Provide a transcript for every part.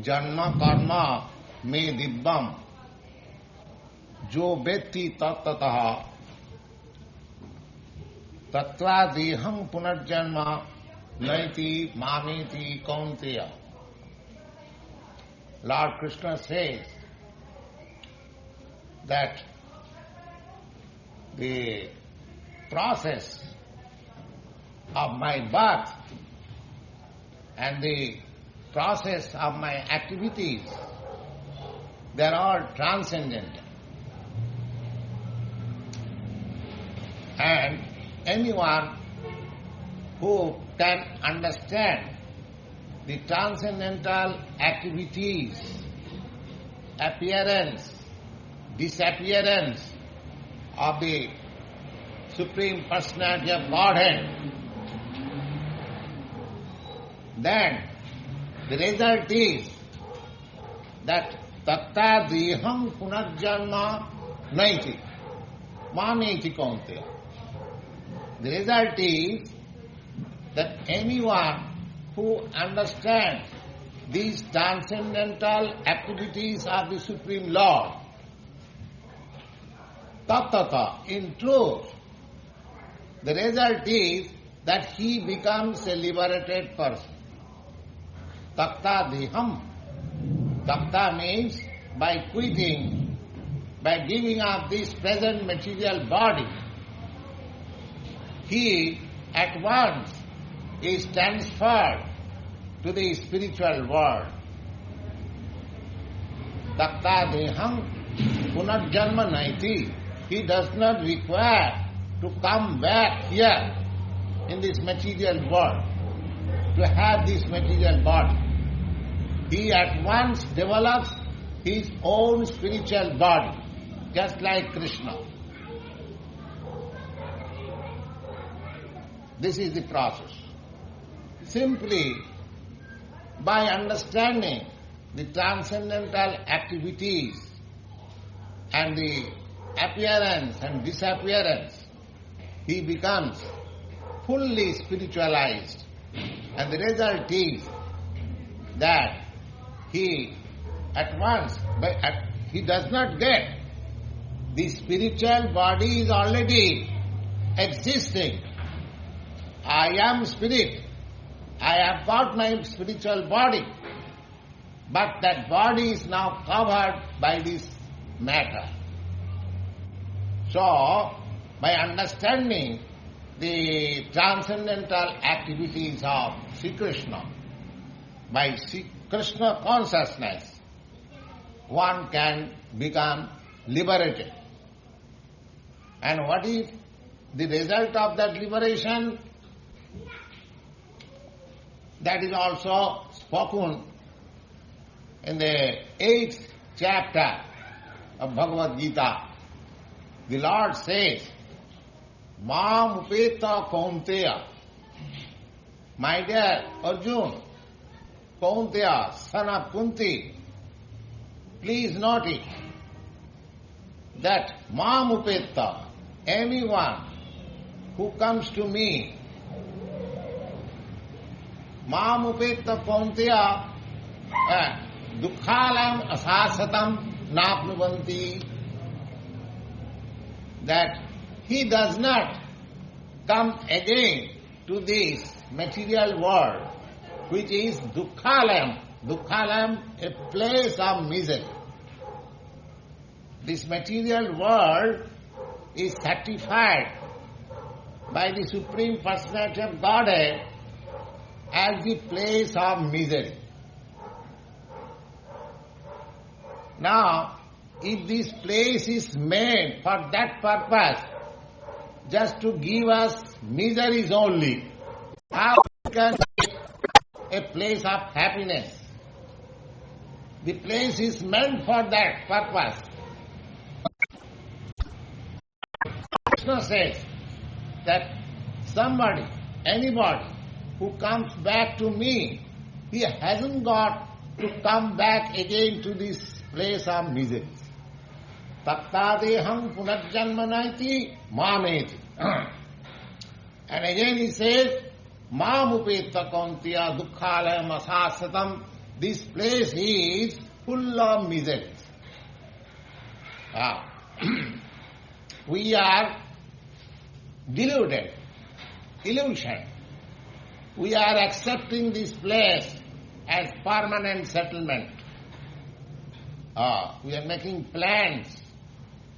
janma karma me divyam jo vetti tattataha tatra deham punarjanma naiti mameti kaunteya. Lord Kṛṣṇa says that the process of my birth and the process of my activities, they are all transcendental. And anyone who can understand the transcendental activities, appearance, disappearance of the Supreme Personality of Godhead, then the result is that tatta deham punarjanma naiti mameti kaunteya. The result is that anyone who understands these transcendental activities of the Supreme Lord, tattata, in truth, the result is that he becomes a liberated person. Takta deham. Takta means by quitting, by giving up this present material body, he at once is transferred to the spiritual world. Takta deham punarjanma naiti. He does not require to come back here in this material world to have this material body. He at once develops his own spiritual body, just like Kṛṣṇa. This is the process. Simply by understanding the transcendental activities and the appearance and disappearance, he becomes fully spiritualized. And the result is that he at once, he does not get, the spiritual body is already existing. I am spirit. I have got my spiritual body. But that body is now covered by this matter. So, by understanding the transcendental activities of Sri Kṛṣṇa, by Sri Kṛṣṇa consciousness, one can become liberated. And what is the result of that liberation? That is also spoken in the 8th chapter of Bhagavad-gītā. The Lord says, Mam upeta kaunteya. My dear Arjuna, Kaunteya, son of Kunti, please note it, that Mam upeta, anyone who comes to me, Mam upeta kaunteya, duḥkhālayam aśāśvatam nāpnuvanti, that he does not come again to this material world, which is duḥkhālayam. Duḥkhālayam, a place of misery. This material world is certified by the Supreme Personality of Godhead as the place of misery. Now, if this place is made for that purpose, just to give us miseries only, how can it be a place of happiness? The place is meant for that purpose. Kṛṣṇa says that somebody, anybody who comes back to me, he hasn't got to come back again to this place of misery. Tattādeham punarjanmanaiti mameti. And again he says, Mam upeta kaunteya duḥkhālayam aśāśvatam this place is full of miseries. We are deluded, illusion. We are accepting this place as permanent settlement. We are making plans,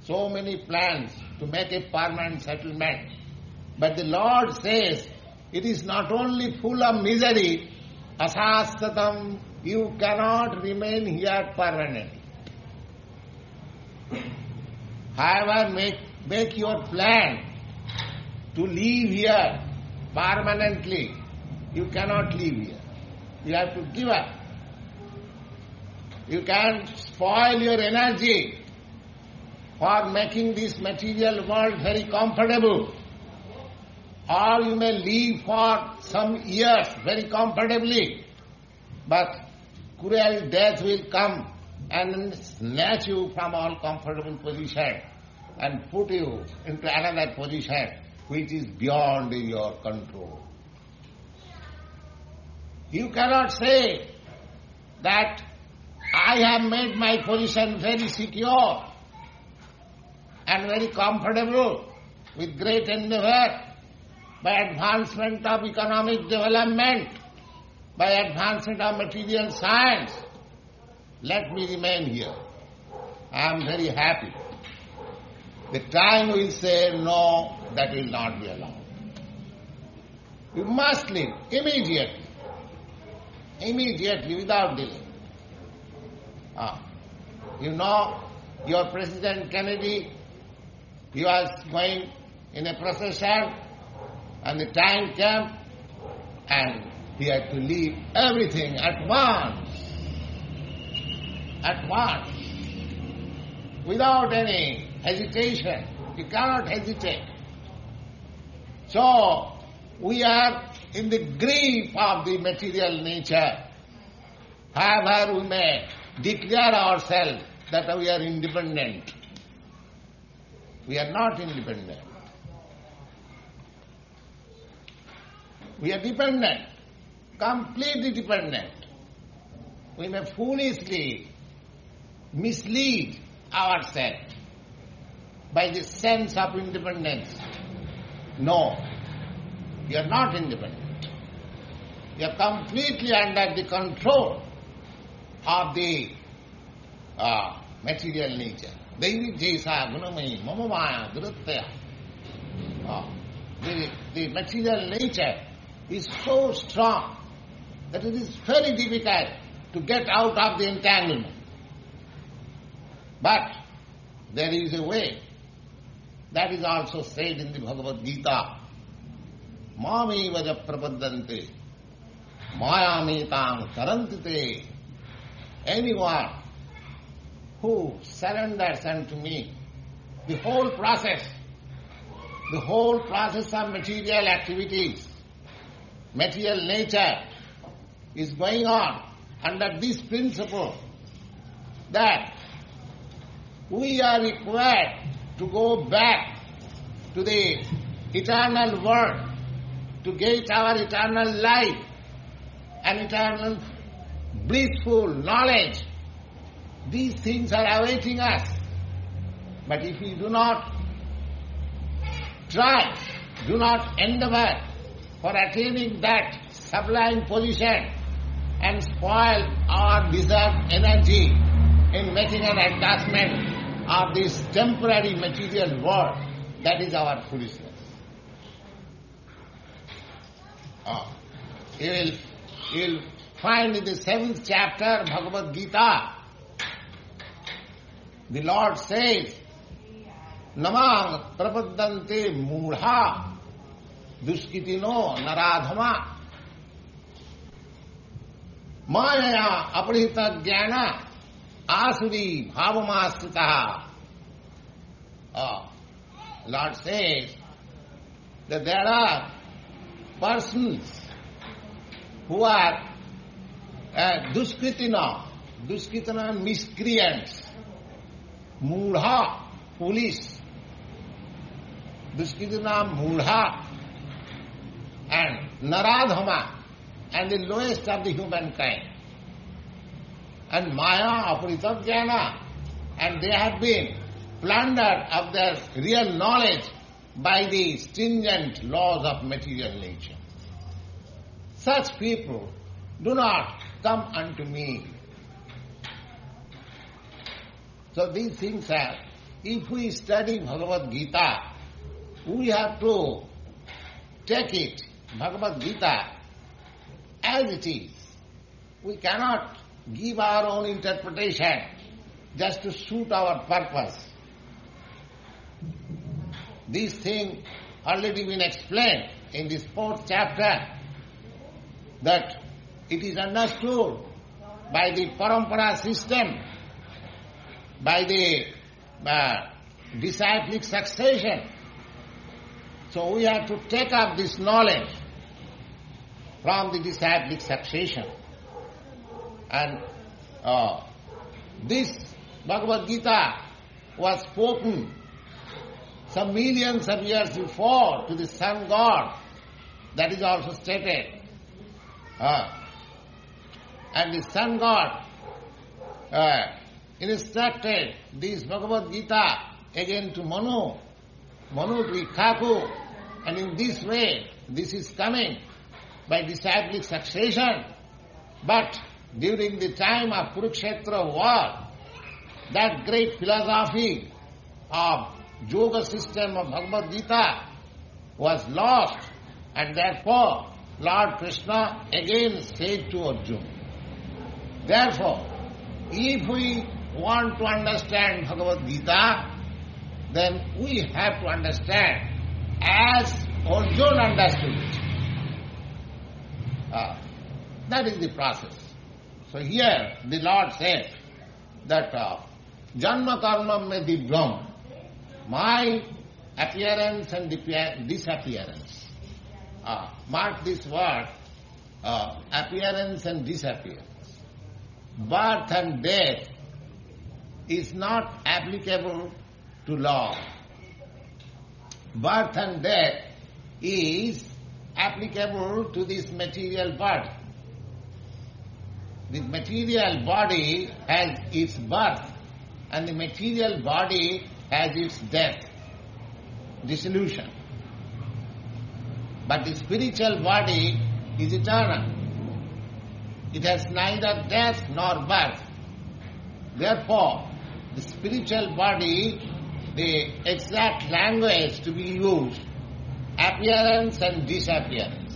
so many plans to make a permanent settlement. But the Lord says, it is not only full of misery, aśāśvatam, you cannot remain here permanently. However, make your plan to live here permanently. You cannot live here. You have to give up. You can spoil your energy for making this material world very comfortable. Or you may live for some years very comfortably, but cruel death will come and snatch you from all comfortable position and put you into another position which is beyond your control. You cannot say that I have made my position very secure and very comfortable with great endeavor by advancement of economic development, by advancement of material science. Let me remain here. I am very happy. The time will say, no, that will not be allowed. You must live immediately. Immediately, without delay. You know, your President Kennedy, he was going in a procession, and the time came, and he had to leave everything at once. At once. Without any hesitation. You cannot hesitate. So, we are in the grip of the material nature. However, we may declare ourselves that we are independent. We are not independent. We are dependent, completely dependent. We may foolishly mislead ourselves by the sense of independence. No, we are not independent. We are completely under the control of the material nature. The material nature is so strong that it is very difficult to get out of the entanglement. But there is a way. That is also said in the Bhagavad-gītā. Māmeva prapaddante, māyā tarantite. Anyone who surrenders unto me, the whole process of material activities, material nature is going on under this principle that we are required to go back to the eternal world to get our eternal life and eternal blissful knowledge. These things are awaiting us. But if we do not try, do not endeavor for attaining that sublime position and spoil our deserved energy in making an adjustment of this temporary material world, that is our foolishness. You will find in the 7th chapter Bhagavad-gītā, the Lord says, Namang prapaddante mūಢā duṣkitino naradhama māyā apṛhita jnana āsuri bhāvamāsritaha. Lord says that there are persons who are duṣkritina miscreants, mūಢā, foolish, duṣkritina mūಢā, and naradhama, and the lowest of the humankind. and māyā apurita jnana, and they have been plundered of their real knowledge by the stringent laws of material nature. Such people do not come unto me. So these things are, if we study Bhagavad-gītā, we have to take it, Bhagavad-gītā, as it is. We cannot give our own interpretation just to suit our purpose. This thing already been explained in this 4th chapter, that it is understood by the parampara system, by the disciplic succession. So we have to take up this knowledge from the disciplic succession. And this Bhagavad-gītā was spoken some millions of years before to the sun god. That is also stated. And the sun god instructed this Bhagavad-gītā again to Manu to Ikkaku, and in this way this is coming by disciplic succession. But during the time of Kurukshetra war, that great philosophy of yoga system of Bhagavad-gītā was lost, and therefore Lord Kṛṣṇa again said to Arjuna. Therefore, if we want to understand Bhagavad-gītā, then we have to understand as Arjuna understood it. That is the process. So here the Lord said that janma karma me divyam, my appearance and disappearance. Mark this word, appearance and disappearance. Birth and death is not applicable to law. Birth and death is applicable to this material body. The material body has its birth, and the material body has its death, dissolution. But the spiritual body is eternal. It has neither death nor birth. Therefore, the spiritual body, the exact language to be used, appearance and disappearance.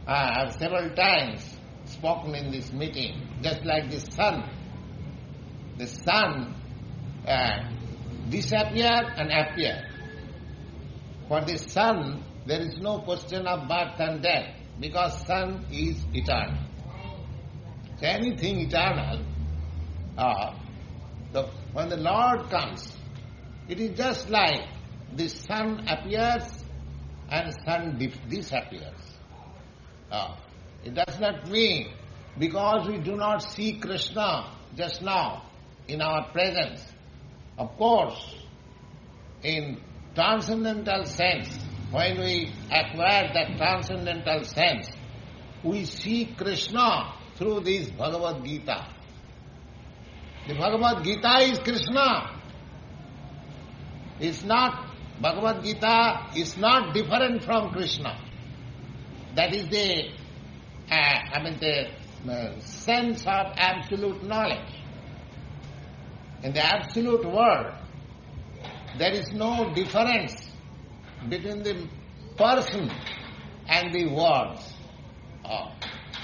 I have several times spoken in this meeting, just like the sun. The sun disappear and appear. For the sun, there is no question of birth and death, because sun is eternal. So anything eternal, when the Lord comes, it is just like the sun appears and sun disappears. It does not mean because we do not see Kṛṣṇa just now in our presence. Of course, in transcendental sense, when we acquire that transcendental sense, we see Kṛṣṇa through this Bhagavad-gītā. The Bhagavad-gītā is Kṛṣṇa. It's not, Bhagavad-gītā is not different from Kṛṣṇa. That is the sense of absolute knowledge. In the absolute world, there is no difference between the person and the words.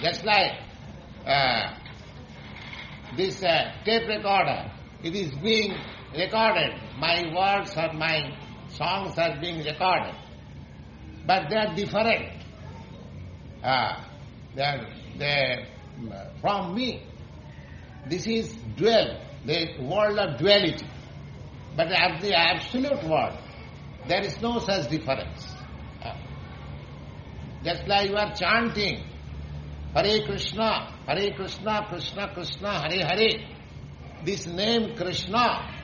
Just like this tape recorder, it is being recorded. My words or my songs are being recorded. But they are different. They from me. This is dual, the world of duality. But at the absolute world, there is no such difference. Just like you are chanting, Hare Kṛṣṇa, Krishna Krishna, Hare Hare. This name Kṛṣṇa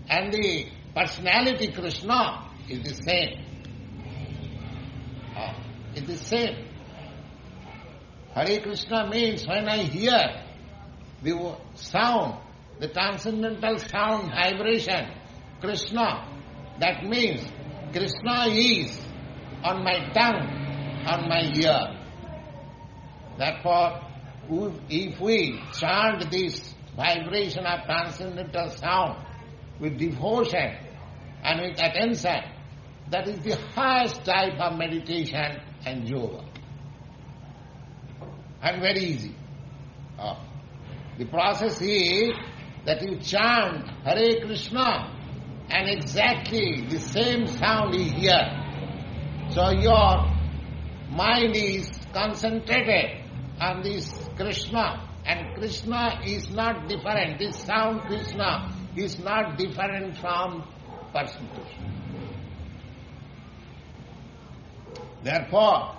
and the personality Kṛṣṇa is the same. It is the same. Hare Kṛṣṇa means when I hear the sound, the transcendental sound vibration, Kṛṣṇa, that means Kṛṣṇa is on my tongue, on my ear. Therefore, if we chant this vibration of transcendental sound with devotion and with attention, that is the highest type of meditation and yoga. And very easy. The process is that you chant Hare Kṛṣṇa and exactly the same sound is here. So your mind is concentrated on this Kṛṣṇa, and Kṛṣṇa is not different. This sound Kṛṣṇa is not different from person Kṛṣṇa. Therefore,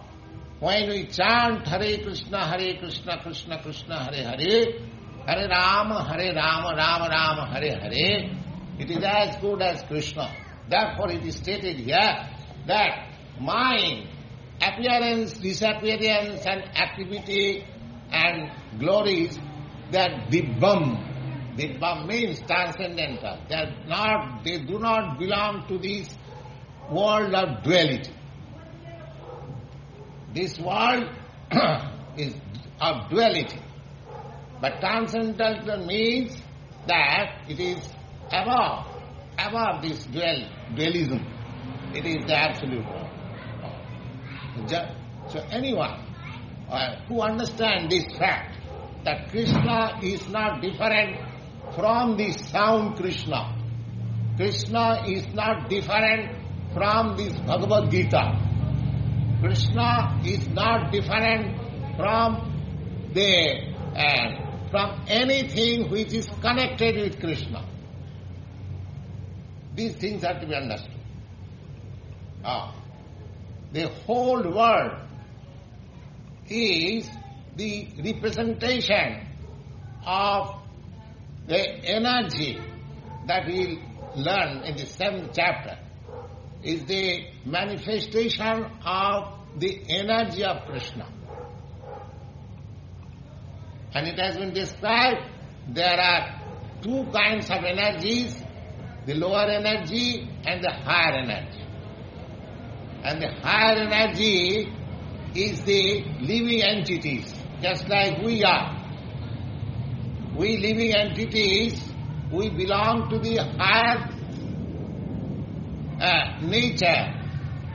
when we chant Hare Kṛṣṇa, Kṛṣṇa Krishna, Hare Hare, Hare Rama, Rama Rama, Hare Hare, it is as good as Kṛṣṇa. Therefore it is stated here that mind, appearance, disappearance and activity and glories, they are divyam. Divyam means transcendental. They do not belong to this world of duality. This world is of duality. But transcendental means that it is above this dualism. It is the absolute one. So anyone who understands this fact, that Kṛṣṇa is not different from the sound Kṛṣṇa. Kṛṣṇa is not different from this Bhagavad-gītā. Kṛṣṇa is not different from anything which is connected with Kṛṣṇa. These things have to be understood. The whole world is the representation of the energy that we learn in the 7th chapter, is the manifestation of the energy of Kṛṣṇa. And it has been described, there are two kinds of energies, the lower energy and the higher energy. And the higher energy is the living entities, just like we are. We living entities, we belong to the higher nature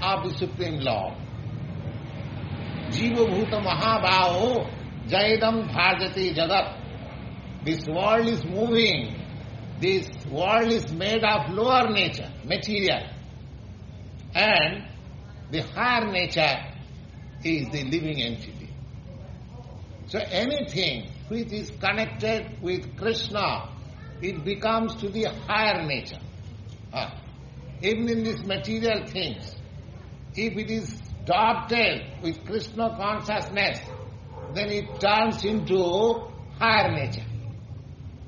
of the Supreme Lord. Jiva bhuta mahabhavo jaidam bhajati jagat. This world is moving. This world is made of lower nature, material. And the higher nature is the living entity. So anything which is connected with Kṛṣṇa, it becomes to the higher nature. Even in these material things, if it is dotted with Kṛṣṇa consciousness, then it turns into higher nature.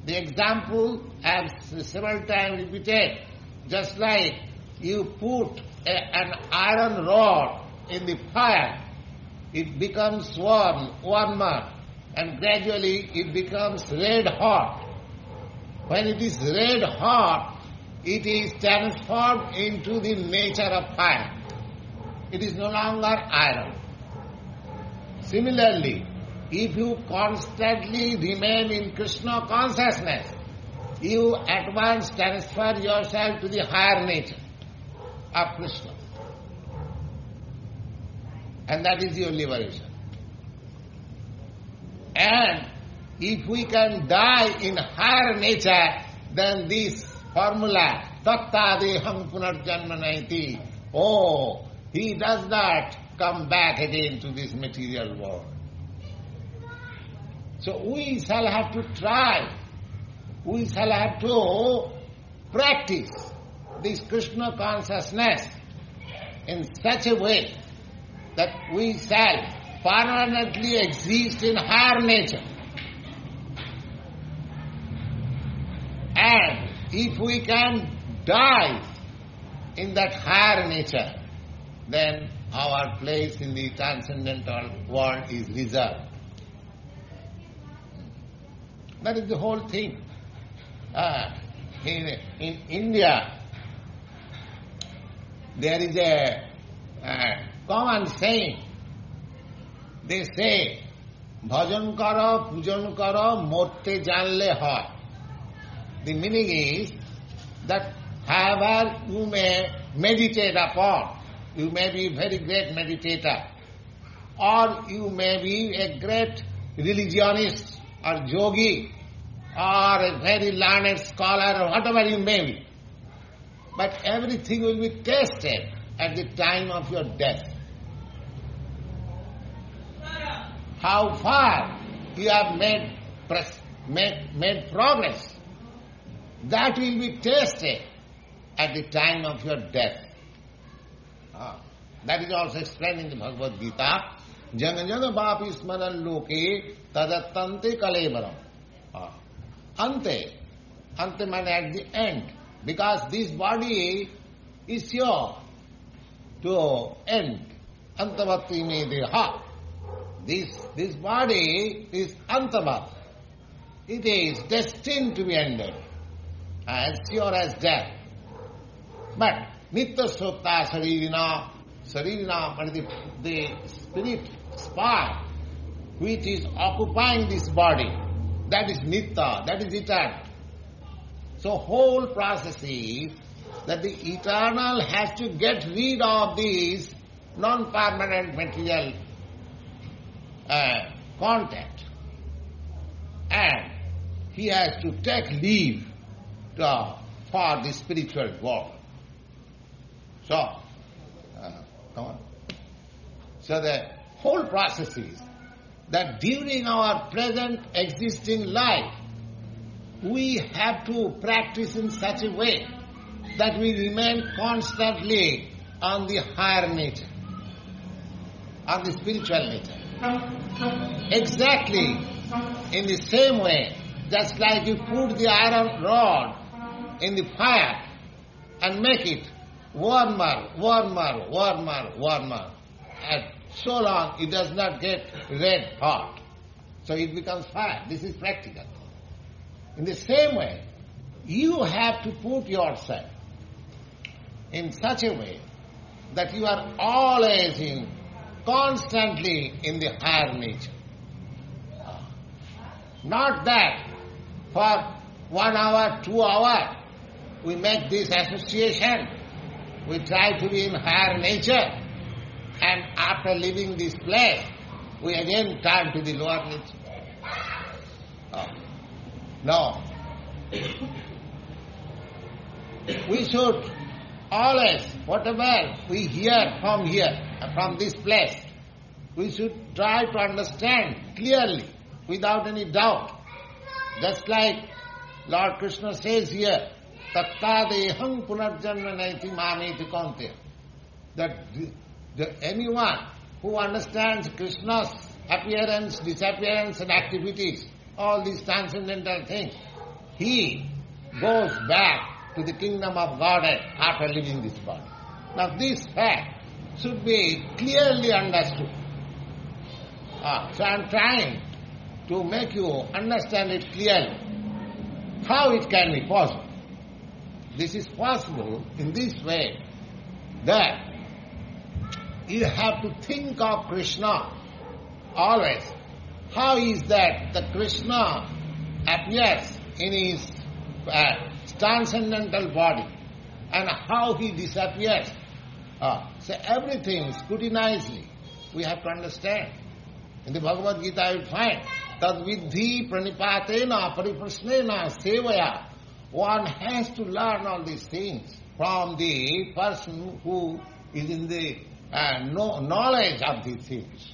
The example, as several times repeated, just like you put an iron rod in the fire, it becomes warmer, and gradually it becomes red hot. When it is red hot, it is transformed into the nature of fire. It is no longer iron. Similarly, if you constantly remain in Kṛṣṇa consciousness, you at once transfer yourself to the higher nature of Kṛṣṇa. And that is your liberation. And if we can die in higher nature, then this formula, tattādeham punarjanma naiti, he does not come back again to this material world. So we shall have to try, we shall have to practice this Kṛṣṇa consciousness in such a way that we shall permanently exist in higher nature. And if we can die in that higher nature, then our place in the transcendental world is reserved. That is the whole thing. In India, there is a common saying. They say, bhajan karo, pujan karo, morte janle hoy. The meaning is that however you may meditate upon, you may be a very great meditator, or you may be a great religionist or yogi, or a very learned scholar, or whatever you may be. But everything will be tested at the time of your death. How far you have made progress, that will be tested at the time of your death. That is also explained in the Bhagavad-gītā. Jana jana bhapi smaran loke tadattante kalevaram. Ante means at the end. Because this body is sure to end. Antavati me deha. This body is antavat. It is destined to be ended, as sure as death. But nitya sutta saririna, the spirit spark which is occupying this body, that is nitya, that is eternal. So whole process is that the eternal has to get rid of this non-permanent material contact, and he has to take leave for the spiritual world. So, come on. So the whole process is that during our present existing life, we have to practice in such a way that we remain constantly on the higher nature, on the spiritual nature. Exactly in the same way, just like you put the iron rod in the fire and make it warmer, and so long it does not get red hot. So it becomes fire. This is practical. In the same way, you have to put yourself in such a way that you are always constantly in the higher nature. Not that for 1 hour, 2 hours, we make this association, we try to be in higher nature, and after leaving this place, we again turn to the lower nature. No. We should always, whatever we hear from this place, we should try to understand clearly, without any doubt. Just like Lord Kṛṣṇa says here, tattādeham punarjanma naiti māmeti kaunteya. That anyone who understands Krishna's appearance, disappearance and activities, all these transcendental things, he goes back to the kingdom of Godhead after leaving this body. Now this fact should be clearly understood. So I am trying to make you understand it clearly. How it can be possible? This is possible in this way, that you have to think of Kṛṣṇa always. How is that the Kṛṣṇa appears in his transcendental body, and how he disappears? So everything scrutinizedly we have to understand. In the Bhagavad-gītā you find tad vidhi pranipatena pariprasnena sevaya. One has to learn all these things from the person who is in the knowledge of these things.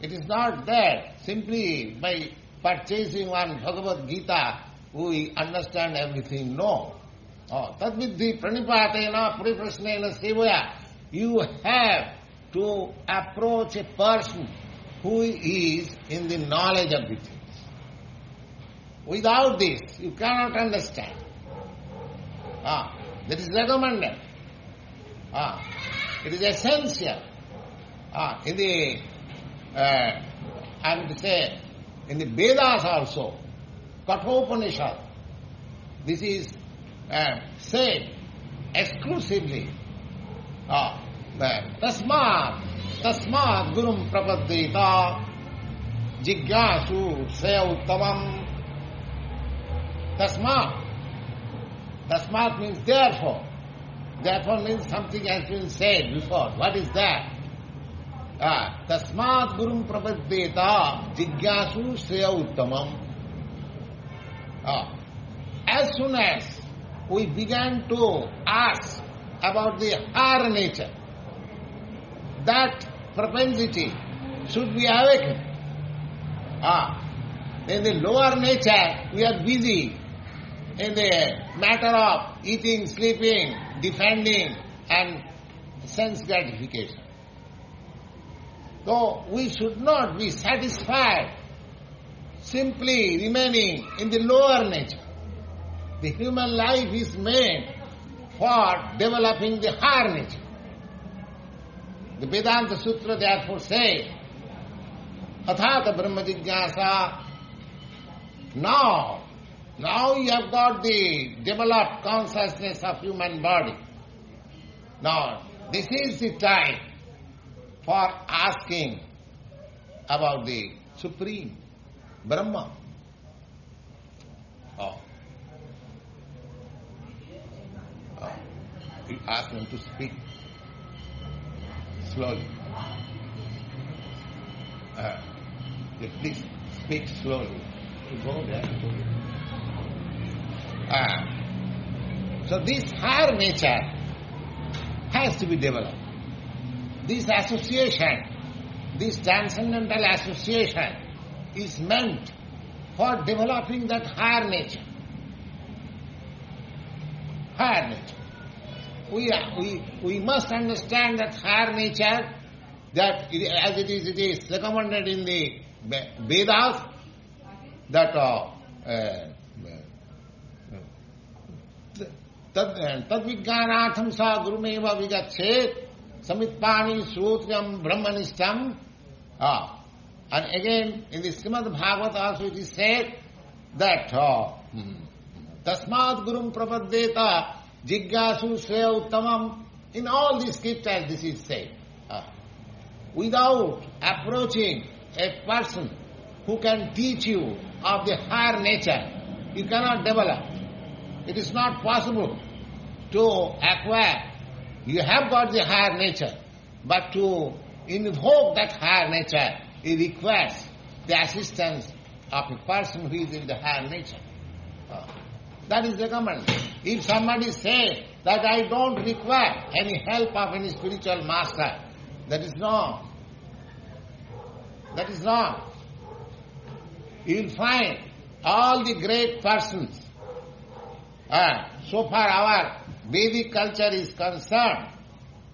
It is not that simply by purchasing one Bhagavad-gītā we understand everything. No. Tad vidhi pranipatena pariprasnena sevaya. You have to approach a person who is in the knowledge of the things. Without this, you cannot understand. That is recommended. It is essential. In the, I would say, In the Vedas also, Kathopanishad, this is said exclusively. Tasmat gurum prapaddeta jigyasu saya uttamam. Tasmat means therefore. Therefore means something has been said before. What is that? Tasmat gurum prapaddeta jigyasu saya uttamam. As soon as we began to ask about the higher nature, that propensity should be awakened. In the lower nature, we are busy in the matter of eating, sleeping, defending and sense gratification. So we should not be satisfied simply remaining in the lower nature. The human life is made for developing the higher nature. The Vedanta Sutra therefore says, Athāta Brahma Jigyāsa. Now you have got the developed consciousness of human body. Now, this is the time for asking about the Supreme Brahma. You ask them to speak slowly. Please speak slowly. To go there. So this higher nature has to be developed. This association, this transcendental association is meant for developing that higher nature. Higher nature. We must understand that higher nature, that as it is recommended in the Vedas, that tadvijnanatham sa gurumeva vigatset samitpani srotriyam brahmanishtam. And again in the Srimad Bhagavad also it is said that tasmat gurum prapaddeta jigyasu swaya uttamam. In all the scriptures this is said. Without approaching a person who can teach you of the higher nature, you cannot develop. It is not possible to acquire. You have got the higher nature, but to invoke that higher nature, it requires the assistance of a person who is in the higher nature. That is recommended. If somebody says that I don't require any help of any spiritual master, that is wrong. That is wrong. You will find all the great persons, so far our Vedic culture is concerned,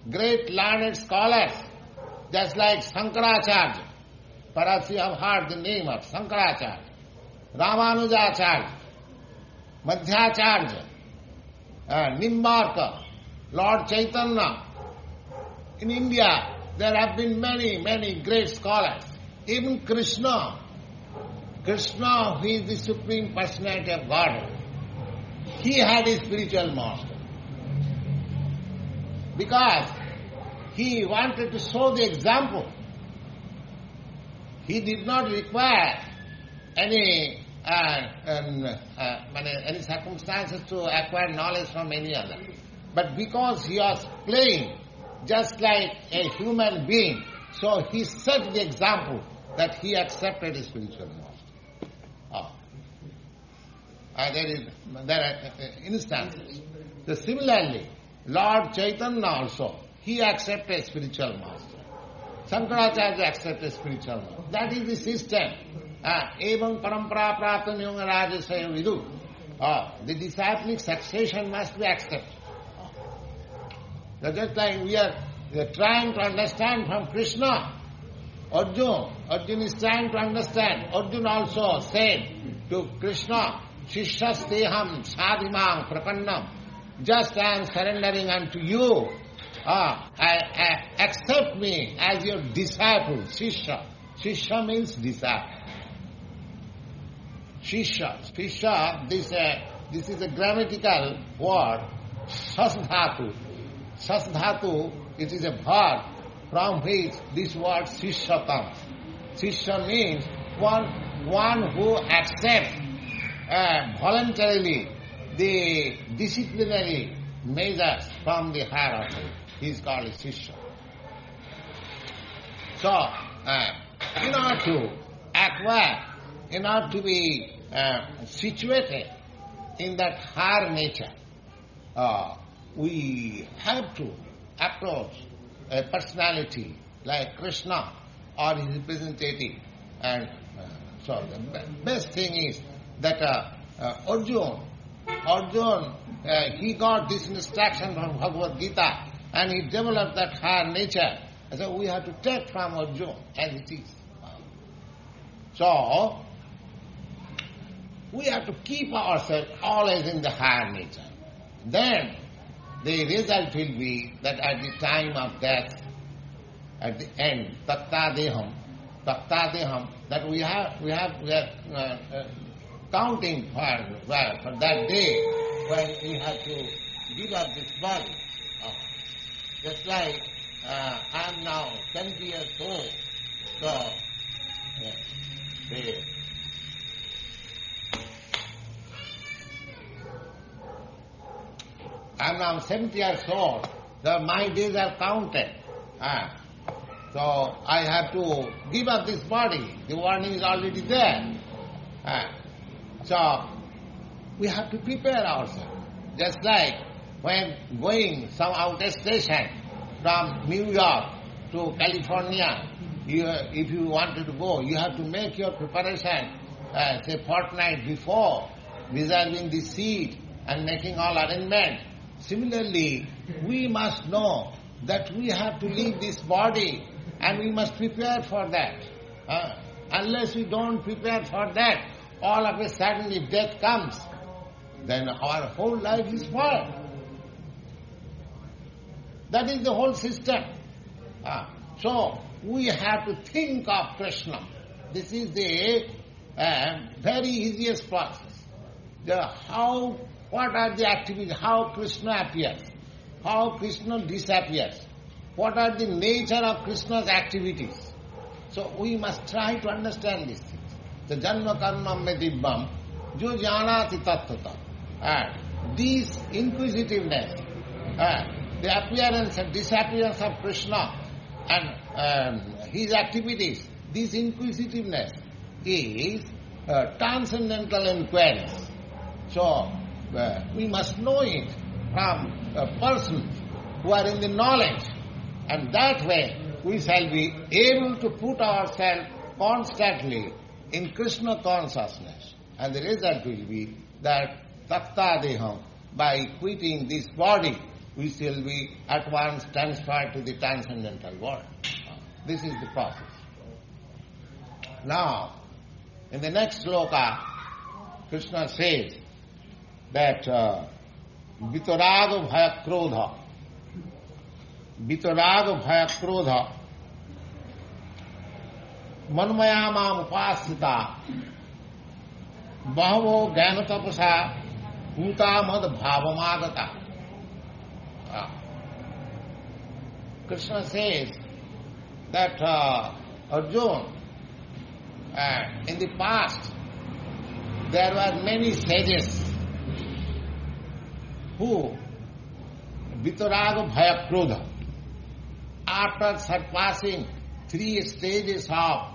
great learned scholars, just like Shankaracharya. Perhaps you have heard the name of Shankaracharya, Ramanujacharya, Madhyacharya, Nimbarka, Lord Chaitanya. In India, there have been many great scholars. Even Kṛṣṇa, who is the Supreme Personality of Godhead, he had a spiritual master. Because he wanted to show the example. He did not require any circumstances to acquire knowledge from any other. But because he was playing just like a human being, so he set the example that he accepted a spiritual master. There are instances. So similarly, Lord Chaitanya also, he accepted a spiritual master. Shankaracharya accepted a spiritual master. That is the system. Evam parampara prapta nyonga rajasaya vidu. The disciplic succession must be accepted. Just like we are trying to understand from Kṛṣṇa, Arjuna is trying to understand. Arjuna also said to Kṛṣṇa, Shishasteham sadhimam prapannam. Just I am surrendering unto you. Accept me as your disciple. Shishya. Shishya means disciple. Shishya, this is a grammatical word, sasdhatu. Sasdhatu, it is a verb from which this word shishya comes. Shishya means one who accepts voluntarily the disciplinary measures from the higher authority. He is called a shishya. So, in order to acquire, in order to be situated in that higher nature, we have to approach a personality like Kṛṣṇa or his representative. And so the best thing is that Arjuna, he got this instruction from Bhagavad-gītā and he developed that higher nature. So we have to take from Arjuna as it is. So, we have to keep ourselves always in the higher nature. Then, the result will be that at the time of death, at the end, tattādeham, that we are counting for that day when we have to give up this body. Just like I am now 70 years old, so I am now 70 years old, so my days are counted. So I have to give up this body. The warning is already there. So we have to prepare ourselves. Just like when going some outer station from New York to California, if you wanted to go, you have to make your preparation, say fortnight before, reserving the seat and making all arrangements. Similarly, we must know that we have to leave this body and we must prepare for that. Unless we don't prepare for that, all of a sudden if death comes, then our whole life is spoiled. That is the whole system. So, we have to think of Kṛṣṇa. This is the very easiest process. What are the activities, how Kṛṣṇa appears, how Kṛṣṇa disappears, what are the nature of Kṛṣṇa's activities. So we must try to understand these things. The janma karma me divyam, jo janati tattvata. This inquisitiveness, the appearance and disappearance of Kṛṣṇa and his activities, this inquisitiveness is transcendental inquiries. So, we must know it from persons who are in the knowledge, and that way we shall be able to put ourselves constantly in Kṛṣṇa consciousness, and the result will be that tattādeham, by quitting this body, we shall be at once transferred to the transcendental world. This is the process. Now, in the next sloka, Kṛṣṇa says that vitaraga bhaya krodha manmaya mam upasthita bahavo jnana tapasa bhuta mad bhavamagata. Kṛṣṇa says that Arjuna, in the past there were many sages who vitaraga bhaya krodha, after surpassing 3 stages of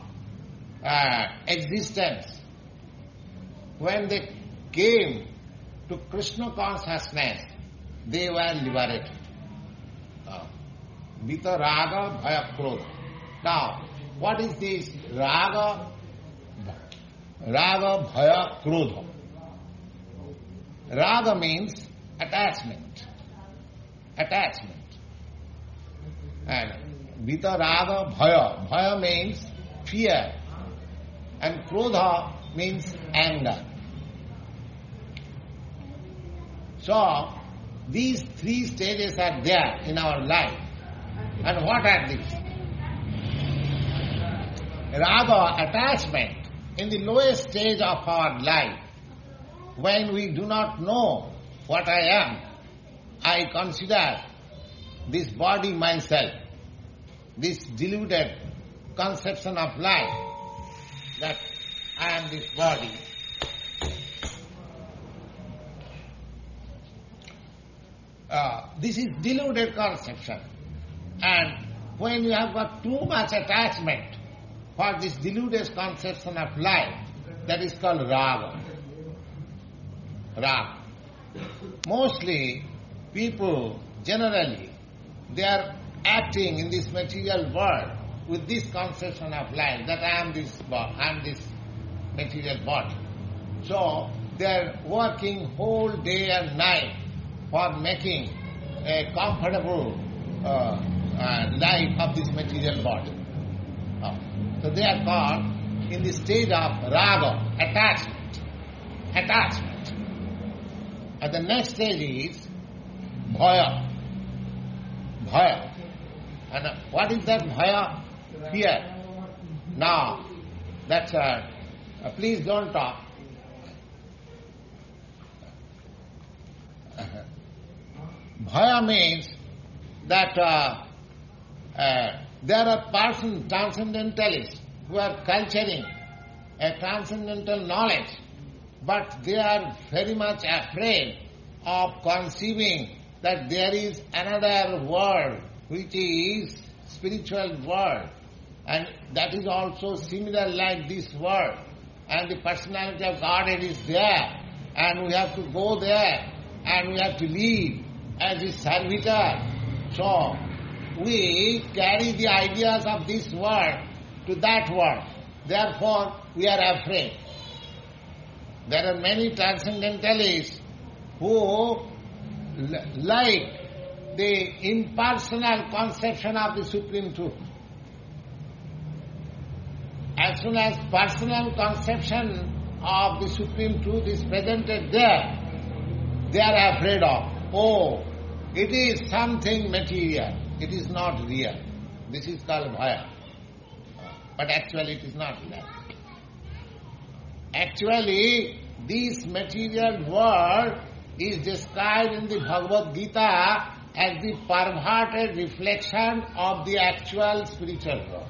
existence, when they came to Kṛṣṇa consciousness, they were liberated. Vitaraga bhaya krodha. Now, what is this raga bhaya krodha? Raga means attachment. And vitaraga bhaya. Bhaya means fear. And krodha means anger. So, these 3 stages are there in our life. And what are these? Raga, attachment, in the lowest stage of our life, when we do not know what I am, I consider this body myself, this deluded conception of life, that I am this body. This is deluded conception. And when you have got too much attachment for this deluded conception of life, that is called raga. Raga. Mostly people, generally, they are acting in this material world with this conception of life, that I am this material body. So they are working whole day and night for making a comfortable life of this material body. So they are called in the state of raga, attachment. And the next stage is bhaya. And what is that bhaya? Fear. Now, that's please don't talk. Bhaya means that there are persons, transcendentalists, who are culturing a transcendental knowledge, but they are very much afraid of conceiving that there is another world which is spiritual world, and that is also similar like this world, and the personality of Godhead is there, and we have to go there, and we have to live as a servitor. So we carry the ideas of this world to that world. Therefore, we are afraid. There are many transcendentalists who like the impersonal conception of the Supreme Truth. As soon as personal conception of the Supreme Truth is presented there, they are afraid of, it is something material, it is not real. This is called bhaya. But actually it is not that. Actually, this material world is described in the Bhagavad-gītā as the perverted reflection of the actual spiritual world.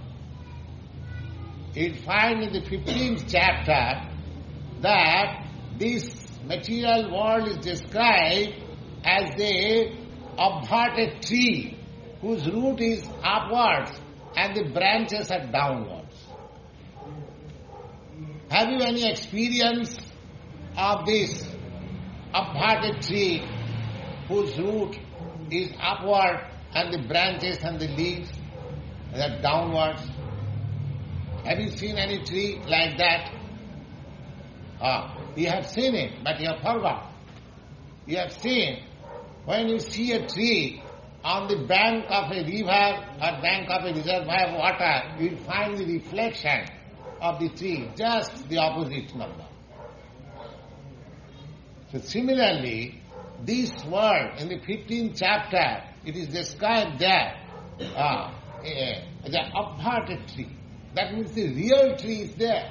You find in the 15th chapter that this material world is described as the aborted tree whose root is upwards and the branches are downwards. Have you any experience of this aborted tree whose root is upward and the branches and the leaves are downwards? Have you seen any tree like that? You have seen it, but you have forgot. You have seen, when you see a tree on the bank of a river or bank of a reservoir of water, you will find the reflection of the tree, just the opposite number. So similarly, this world in the 15th chapter, it is described there as an aborted tree. That means the real tree is there.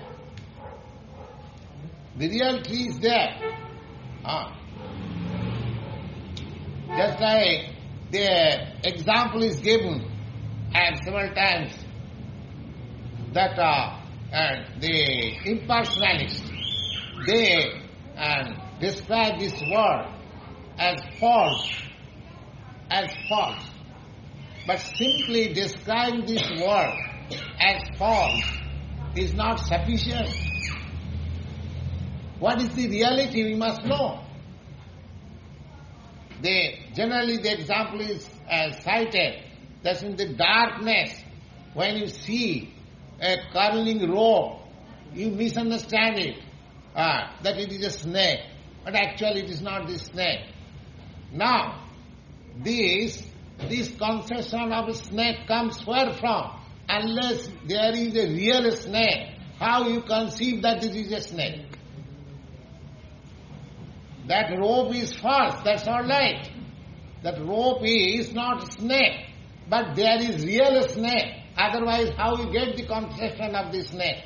The real tree is there. Just like the example is given several times that the impersonalists, they describe this world as false. But simply describing this world as false is not sufficient. What is the reality? We must know. Generally the example is cited that in the darkness, when you see a curling rope, you misunderstand it, that it is a snake, but actually it is not the snake. Now, this conception of a snake comes where from? Unless there is a real snake, how you conceive that it is a snake? That rope is false, that's all right. That rope is not a snake, but there is real snake. Otherwise, how you get the conception of the snake?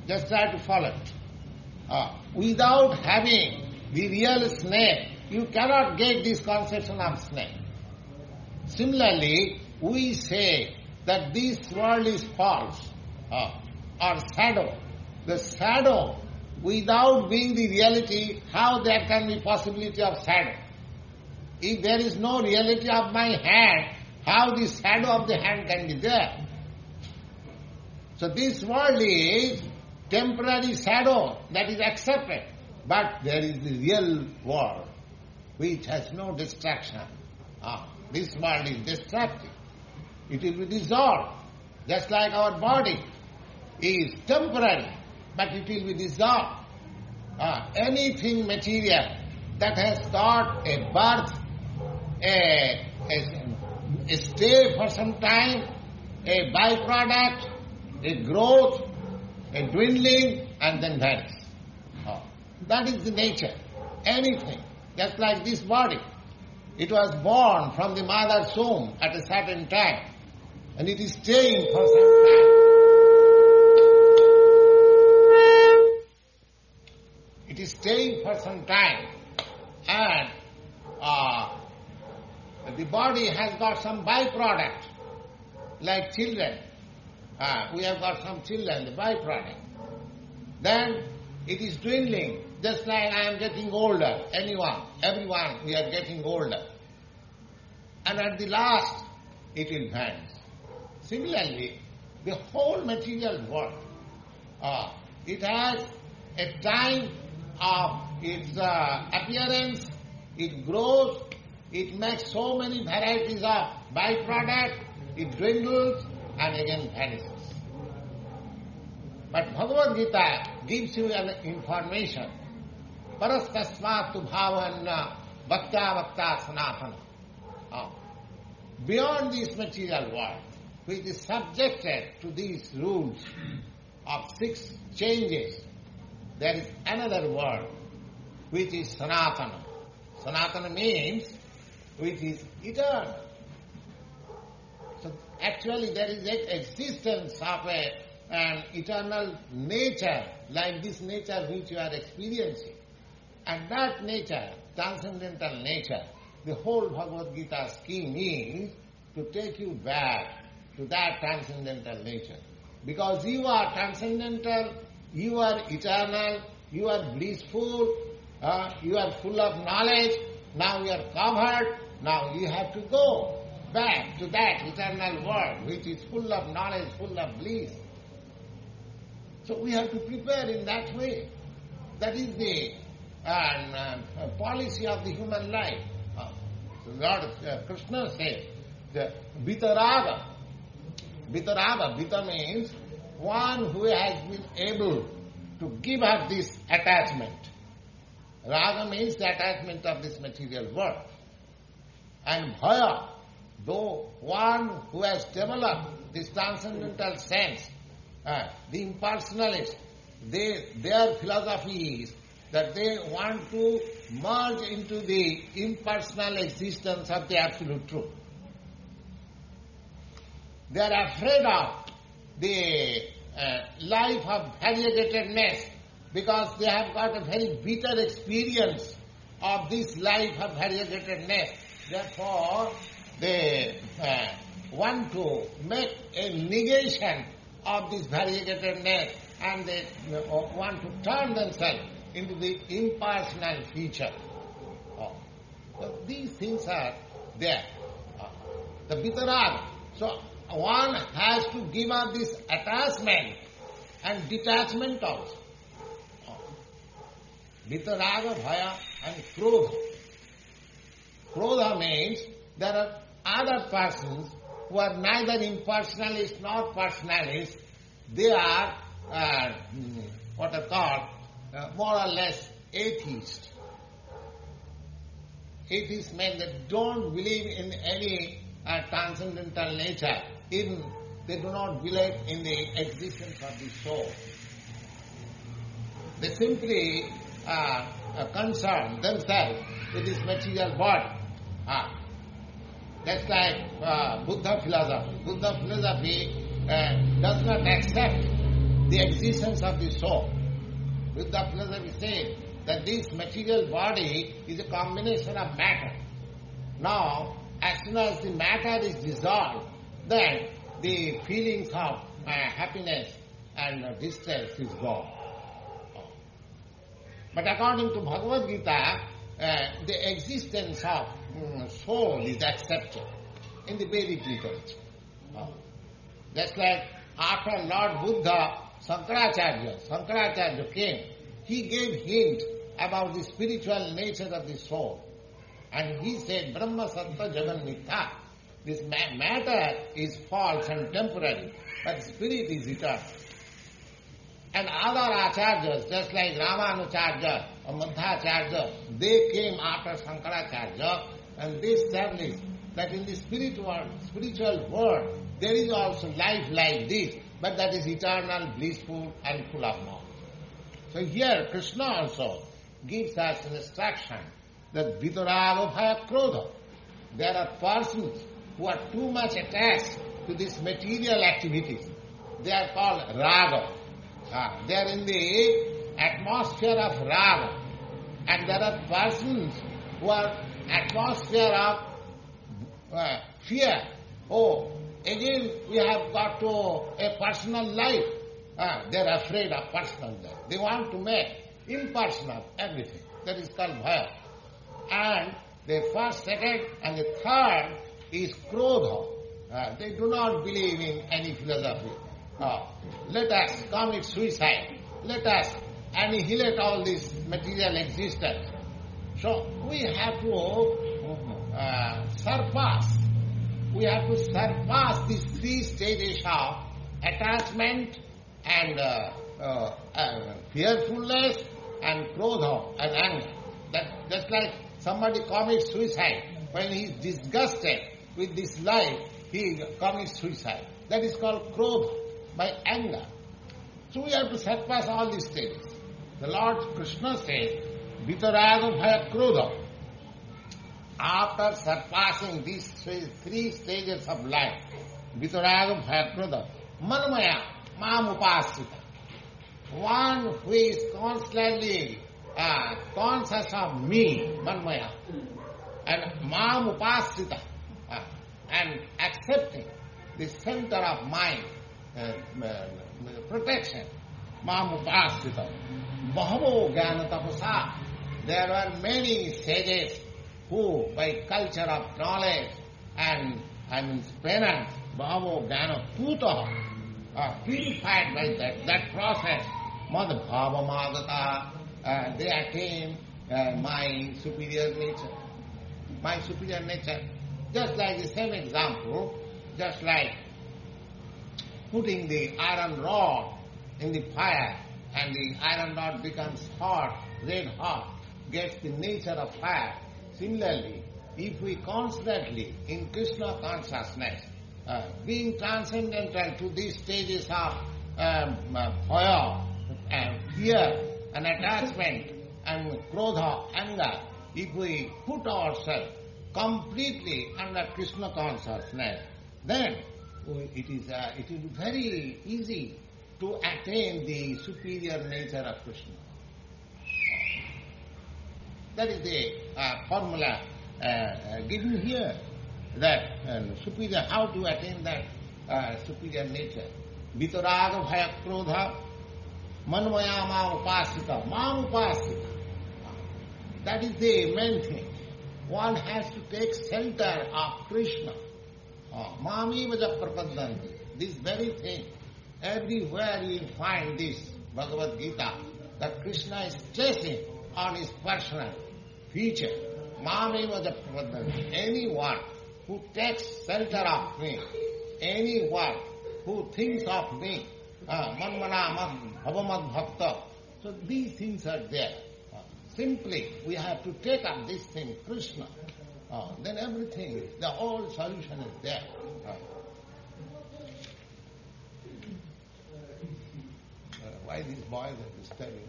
Just try to follow it. Without having the real snake, you cannot get this conception of snake. Similarly, we say that this world is false or shadow. The shadow, without being the reality, how there can be possibility of shadow? If there is no reality of my hand, how the shadow of the hand can be there? So this world is temporary shadow that is accepted. But there is the real world which has no distraction. This world is destructive. It will be dissolved. Just like our body is temporary, but it will be dissolved. Anything material that has got a birth, a stay for some time, a byproduct, a growth, a dwindling, and then vanish. That is the nature. Anything, just like this body. It was born from the mother's womb at a certain time, and it is staying for some time. It is staying for some time, and the body has got some byproduct, like children. We have got some children, the byproduct. Then it is dwindling, just like I am getting older. Everyone, we are getting older. And at the last, it will vanish. Similarly, the whole material world, it has a time of its appearance, it grows, it makes so many varieties of byproduct, it dwindles and again vanishes. But Bhagavad-gītā gives you an information. Parastasmātu bhāvanna bhakta sanatana. Beyond this material world, which is subjected to these rules of 6 changes, there is another world which is sanatana. Sanatana means which is eternal. So actually there is an existence of an eternal nature, like this nature which you are experiencing. And that nature, transcendental nature, the whole Bhagavad-gītā scheme is to take you back to that transcendental nature. Because you are transcendental, you are eternal, you are blissful, you are full of knowledge, now you are covered, now you have to go back to that eternal world which is full of knowledge, full of bliss. So we have to prepare in that way. That is the policy of the human life. Lord Kṛṣṇa says, the vitaraga. Vita means one who has been able to give up this attachment. Raga means the attachment of this material world. And bhaya, though one who has developed this transcendental sense, the impersonalists, their philosophy is that they want to merge into the impersonal existence of the absolute truth. They are afraid of the life of variegatedness because they have got a very bitter experience of this life of variegatedness. Therefore, they want to make a negation of this variegatedness and they want to turn themselves into the impersonal feature. So these things are there. The vitaraga. So one has to give up this attachment and detachment also. Vitaraga, bhaya and krodha. Krodha means there are other persons who are neither impersonalists nor personalists. They are what are called more or less atheists. Atheists mean that don't believe in any transcendental nature. Even they do not believe in the existence of the soul. They simply concern themselves with this material body. That's like Buddha philosophy. Buddha philosophy does not accept the existence of the soul. With the philosophy said that this material body is a combination of matter. Now, as soon as the matter is dissolved, then the feelings of happiness and distress is gone. But according to Bhagavad-gītā, the existence of soul is accepted in the Vedic literature. Just like after Lord Buddha, Shankaracharya came, he gave hint about the spiritual nature of the soul. And he said, Brahma Sattva Jagan Mithya. This matter is false and temporary, but spirit is eternal. And other acharyas, just like Ramanujarya or Madhvacharya, they came after Shankaracharya and they established that in the spiritual world there is also life like this, but that is eternal, blissful and full of knowledge. So here Kṛṣṇa also gives us an instruction that Vitaraga Bhaya Krodha. There are persons who are too much attached to these material activities. They are called raga. They are in the atmosphere of raga. And there are persons who are atmosphere of fear. Oh, again we have got to a personal life. They are afraid of personal life. They want to make impersonal everything. That is called bhaya. And the first, second and the third is krodha. They do not believe in any philosophy. Let us commit suicide. Let us annihilate all this material existence. So we have to surpass. We have to surpass these three stages of attachment and fearfulness and krodha and anger. That just like somebody commits suicide. When he is disgusted with this life, he commits suicide. That is called krodha, by anger. So we have to surpass all these stages. The Lord Kṛṣṇa says, Vitaraga Bhaya Krodha. After surpassing these three stages of life, Vitaraga Bhaya Krodha, Manmaya Mam Upasita. One who is constantly conscious of me, Manmaya, and Mam Upasita, and accepting the center of mind, protection, Mam Upasita. Bahavo Jnana Tapasa. There are many sages who, by culture of knowledge and penance, Bahavo Jnana Puta, are purified by that process. Madhbhava Magata, they attain my superior nature. My superior nature. Just like the same example, just like putting the iron rod in the fire and the iron rod becomes hot, red hot, gets the nature of fire. Similarly, if we constantly in Kṛṣṇa consciousness, being transcendental to these stages of bhaya, fear and attachment and krodha, anger, if we put ourselves completely under Kṛṣṇa consciousness, then it is very easy to attain the superior nature of Kṛṣṇa. That is the formula given here, that superior, how to attain that superior nature. Vitaraga Bhaya Krodha Manmaya Mam Upasita. Mam Upasita. That is the main thing. One has to take shelter of Kṛṣṇa. Mami vaja prapadanti. This very thing. Everywhere you will find this Bhagavad-gītā, that Kṛṣṇa is stressing on his personal feature. Mami vaja prapadanti. Anyone who takes shelter of me, anyone who thinks of me, manmana bhavamad bhakta. So these things are there. Simply we have to take up this thing, Kṛṣṇa. Then everything, the whole solution is there. Why these boys are disturbing?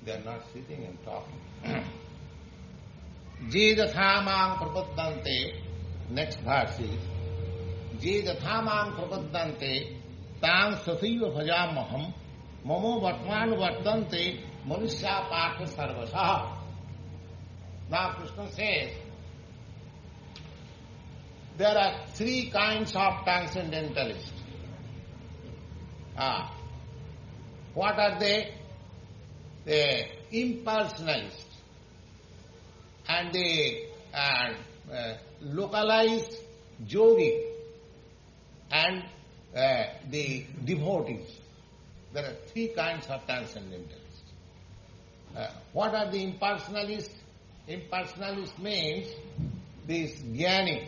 They are not sitting and talking. Je dathamang prapaddante, next verse is, Je dathamang prapaddante, tang sathaiva bhajamaham mamo vartman vartante manusya partha sarvasaha. Now Krishna says, there are three kinds of transcendentalists. What are they? The impersonalist and the localized yogi and the devotees. There are three kinds of transcendentalists. What are the impersonalists? Impersonalist means this jnani,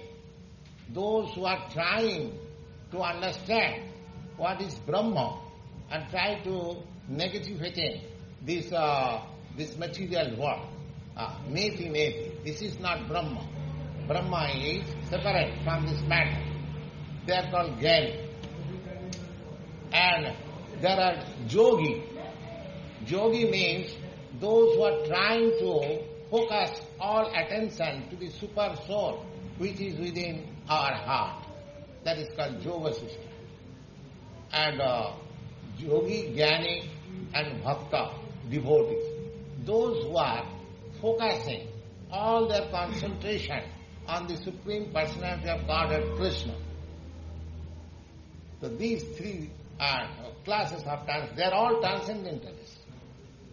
those who are trying to understand what is Brahma and try to negativate this material world. Neti neti. This is not Brahma. Brahma is separate from this matter. They are called jnani. And there are yogi. Yogi means those who are trying to focus all attention to the super soul which is within our heart. That is called yoga system. And yogi, jnani and bhakta, devotees. Those who are focusing all their concentration on the Supreme Personality of Godhead, Kṛṣṇa. So these three are classes of they are all transcendentalists.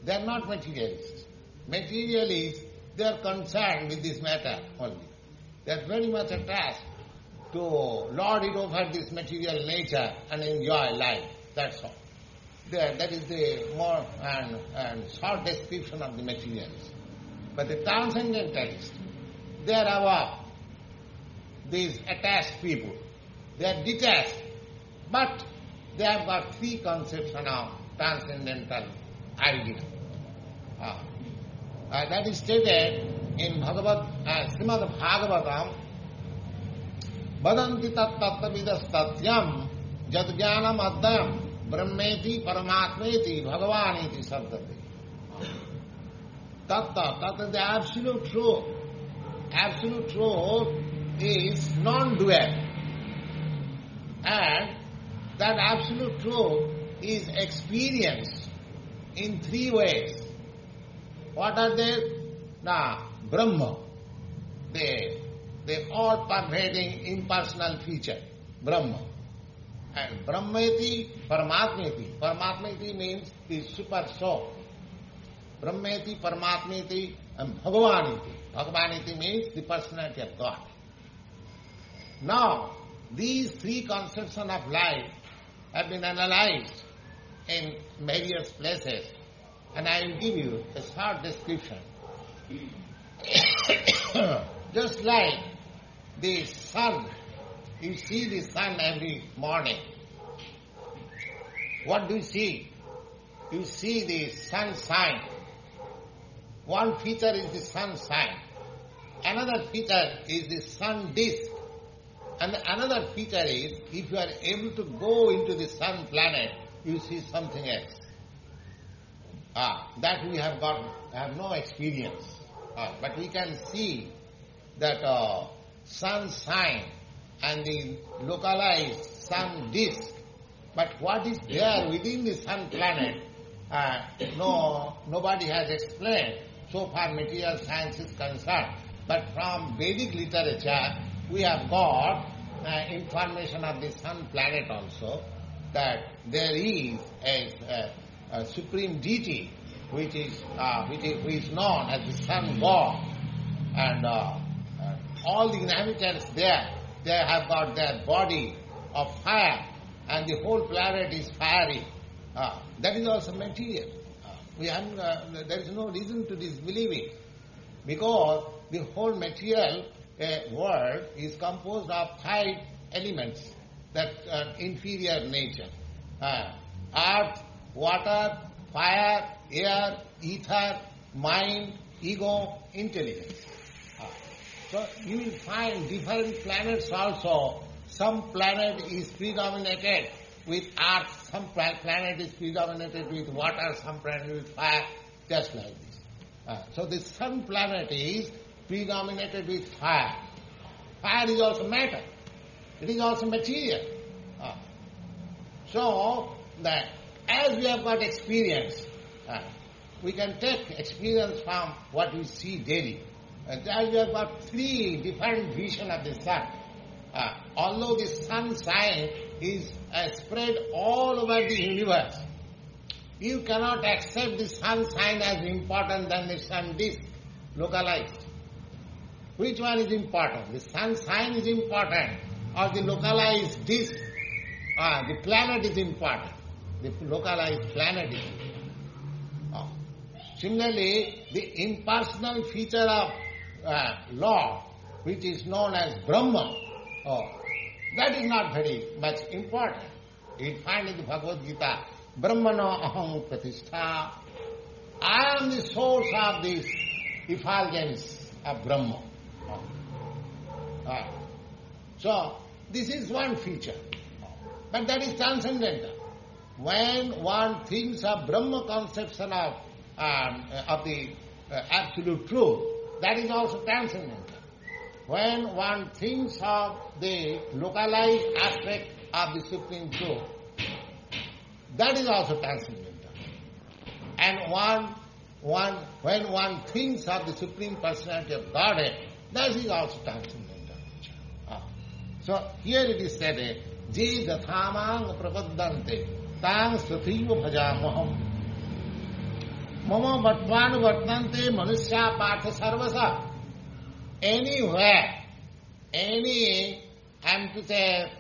They are not materialists. Materialists, they are concerned with this matter only. They are very much attached to lord it over this material nature and enjoy life. That's all. That is the more and short description of the materialists. But the transcendentalists, they are above these attached people. They are detached, but they have got three conceptions of transcendental idea. That is stated in Srimad Bhagavatam, Vadanti tat tattavidas tatyam jad jnanam addayam brahmeti paramatmeti bhagavaniti sabdati. Tatta, the absolute truth. Absolute truth is non-dual. And that absolute truth is experienced in three ways. What are they? Brahma, the all-pervading impersonal feature, Brahma. And Brahmeti, Paramatmeti. Paramatmeti means the super soul. Brahmeti, Paramatmeti, and Bhagavaniti. Bhagavaniti means the personality of God. Now, these three conceptions of life have been analyzed in various places, and I will give you a short description. Just like the sun, you see the sun every morning. What do you see? You see the sunshine. One feature is the sunshine. Another feature is the sun disk. And another feature is, if you are able to go into the sun planet, you see something else. That we have no experience. But we can see that sunshine and the localized sun disk. But what is there within the sun planet, nobody has explained so far material science is concerned. But from Vedic literature, we have got information of the sun planet also, that there is a supreme deity who is known as the sun god, and all the inhabitants there, they have got their body of fire, and the whole planet is fiery. That is also material. There is no reason to disbelieve it, because the whole material world is composed of 5 elements that inferior nature: earth, water, fire, air, ether, mind, ego, intelligence. So you will find different planets also. Some planet is predominated with earth, some planet is predominated with water, some planet with fire, just like this. So the sun planet is predominated with fire. Fire is also matter. It is also material. So, that as we have got experience, we can take experience from what we see daily. As we have got three different visions of the sun. Although the sun sign is spread all over the universe, you cannot accept the sun sign as important than the sun disk, localized. Which one is important? The sun sign is important, or the localized disk? The planet is important. The localized planet is important. Similarly, the impersonal feature of Lord, which is known as Brahma, that is not very much important. You find in the Bhagavad-gītā, Brahmana aham pratishtha. I am the source of this effulgence of Brahma. So, this is one feature. But that is transcendental. When one thinks of Brahma conception of the absolute truth, that is also transcendental. When one thinks of the localized aspect of the Supreme Truth, that is also transcendental. And when one thinks of the Supreme Personality of Godhead, that is also transcendental. So here it is said, Je dathamang prapaddante tang sathaiva bhajamaham mama vattvanu vartante manusya partha sarvasa. Anywhere, any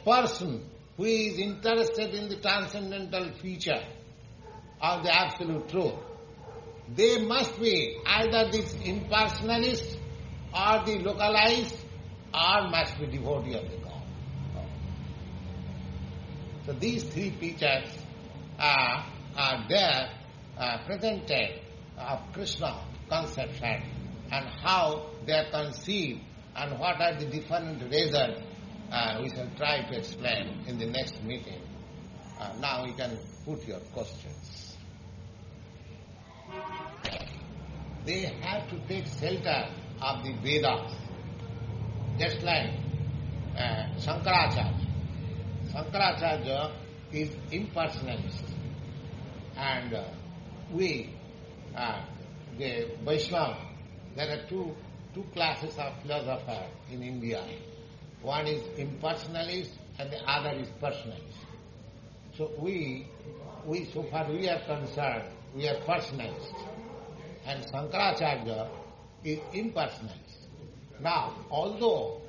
person who is interested in the transcendental feature of the absolute truth, they must be either this impersonalist or the localized or must be devotee of the God. So these three features are there presented of Kṛṣṇa conception and how they are conceived and what are the different reasons we shall try to explain in the next meeting. Now you can put your questions. They have to take shelter of the Vedas, just like Shankaracharya. Shankaracharya is impersonalist, and we, the Vaishnava, there are two classes of philosophers in India. One is impersonalist and the other is personalist. So we so far we are concerned, we are personalist, and Shankaracharya is impersonalist. Now, although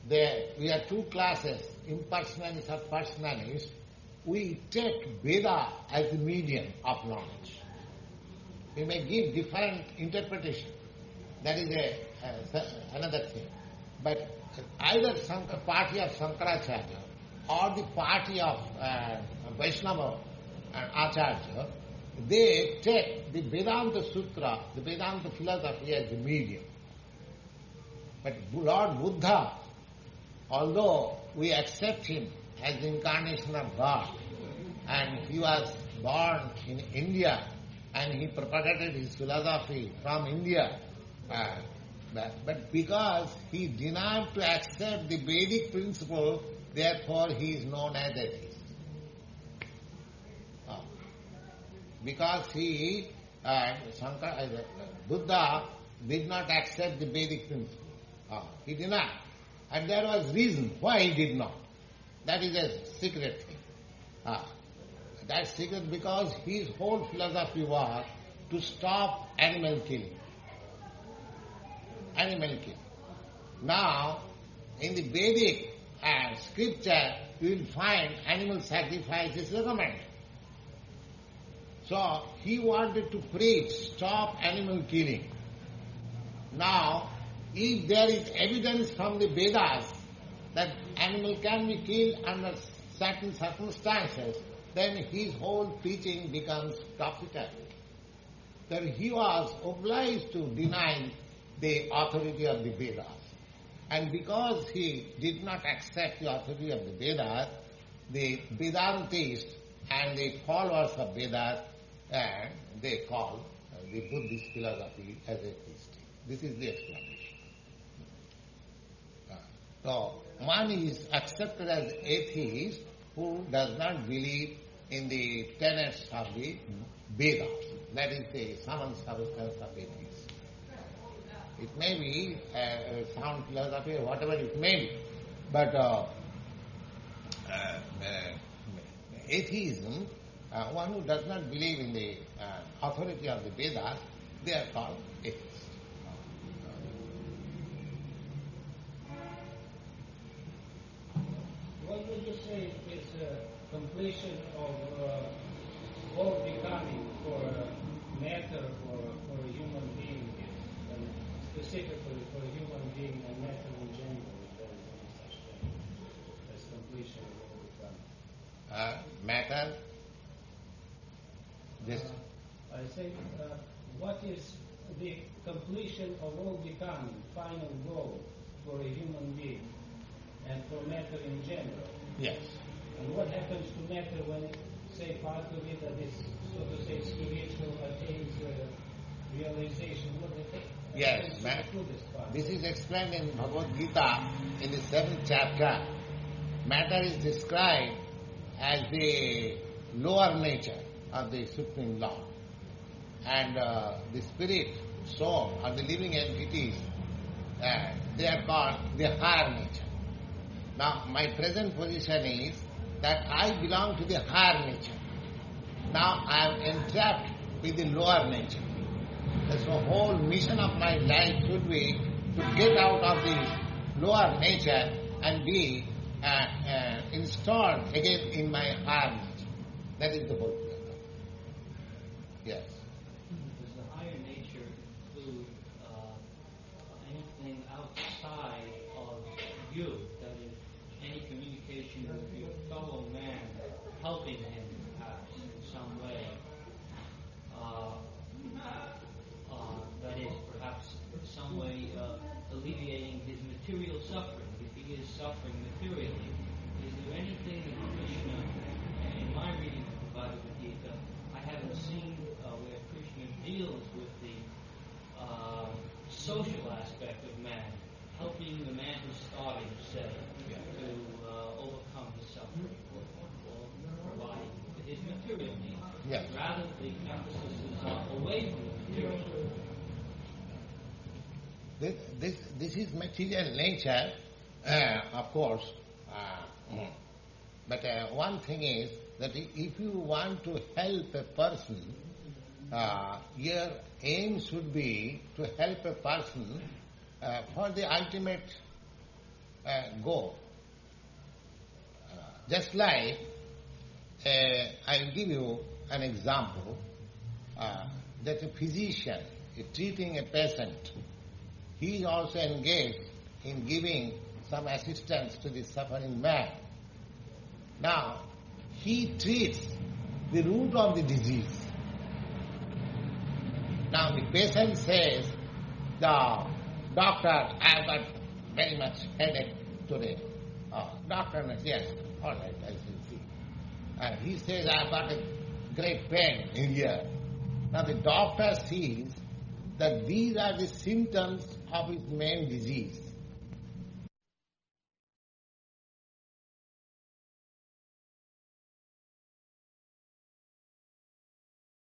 we are two classes, impersonalist or personalist, we take Veda as the medium of knowledge. We may give different interpretation. That is another thing. But either party of Shankaracharya or the party of Vaishnava and Acharya, they take the Vedanta Sutra, the Vedanta philosophy as the medium. But Lord Buddha, although we accept him as the incarnation of God, and he was born in India, and he propagated his philosophy from India, but because he denied to accept the Vedic principle, therefore he is known as atheist. Because Buddha did not accept the Vedic principle. He denied. And there was reason why he did not. That is a secret thing. That's secret because his whole philosophy was to stop animal killing. Now, in the Vedic scripture, you will find animal sacrifice is recommended. So, he wanted to preach, stop animal killing. Now, if there is evidence from the Vedas that animal can be killed under certain circumstances, then his whole teaching becomes topical. Then he was obliged to deny the authority of the Vedas. And because he did not accept the authority of the Vedas, the Vedantists and the followers of Vedas, they call the Buddhist philosophy as atheistic. This is the explanation. So, one is accepted as atheist who does not believe in the tenets of the Vedas. That is the sum and substance of atheism. It may be sound philosophy or whatever it may be, but atheism, one who does not believe in the authority of the Vedas, they are called atheists. What would you say is completion of all becoming for matter for a human being, and specifically for a human being and matter in general? There is any such thing as completion of all becoming. Matter? This. I say, what is the completion of all becoming, final goal for a human being and for matter in general? Yes. And what happens to matter when, say, part of it that is, so to say, spiritual attains realization? What it Yes, this is explained in Bhagavad-gītā in the 7th chapter. Matter is described as the lower nature of the Supreme Lord. And the spirit, soul, or the living entities, they are called the higher nature. Now, my present position is that I belong to the higher nature. Now, I am entrapped with the lower nature. So, whole mission of my life should be to get out of this lower nature and be installed again in my higher nature. That is the whole plan. Yes. Does the higher nature include anything outside of you? That is, any communication with your fellow man, helping him perhaps in some way? That is, perhaps some way alleviating his material suffering. If he is suffering materially, is there anything that Kṛṣṇa, in my reading of the Bhagavad-gītā, I haven't seen where Kṛṣṇa deals with the social aspect of man, helping the man who's starving, say, to overcome his suffering, or providing his material needs. Yes. Rather, the emphasis is away from the material. This is material nature, of course. But one thing is that if you want to help a person, your aim should be to help a person for the ultimate goal. Just like, I will give you an example, that a physician is treating a patient. He is also engaged in giving some assistance to the suffering man. Now, he treats the root of the disease. Now, the patient says, the doctor, I have got very much headache today. Doctor, yes, all right, I shall see. He says, I have got a great pain in here. Now, the doctor sees that these are the symptoms of his main disease.